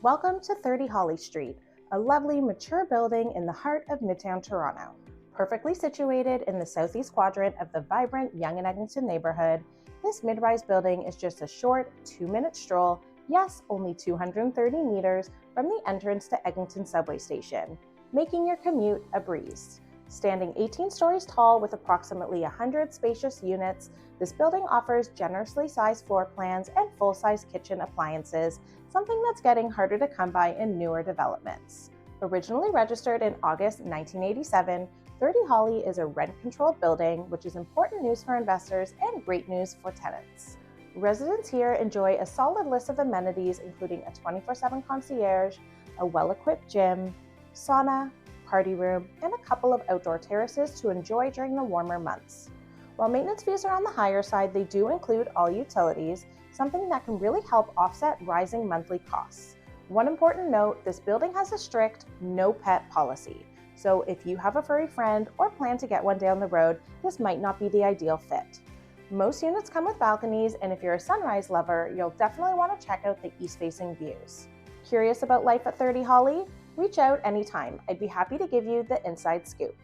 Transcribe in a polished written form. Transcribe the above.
Welcome to 30 Holly Street, a lovely, mature building in the heart of Midtown Toronto. Perfectly situated in the southeast quadrant of the vibrant Yonge and Eglinton neighborhood, this mid-rise building is just a short 2-minute stroll, yes, only 230 meters from the entrance to Eglinton Subway Station, making your commute a breeze. Standing 18 stories tall with approximately 100 spacious units, this building offers generously sized floor plans and full-size kitchen appliances, something that's getting harder to come by in newer developments. Originally registered in August 1987, 30 Holly is a rent-controlled building, which is important news for investors and great news for tenants. Residents here enjoy a solid list of amenities, including a 24/7 concierge, a well-equipped gym, sauna, party room, and a couple of outdoor terraces to enjoy during the warmer months. While maintenance fees are on the higher side, they do include all utilities, something that can really help offset rising monthly costs. One important note, this building has a strict no pet policy. So if you have a furry friend or plan to get one down the road, this might not be the ideal fit. Most units come with balconies, and if you're a sunrise lover, you'll definitely want to check out the east-facing views. Curious about life at 30 Holly? Reach out anytime. I'd be happy to give you the inside scoop.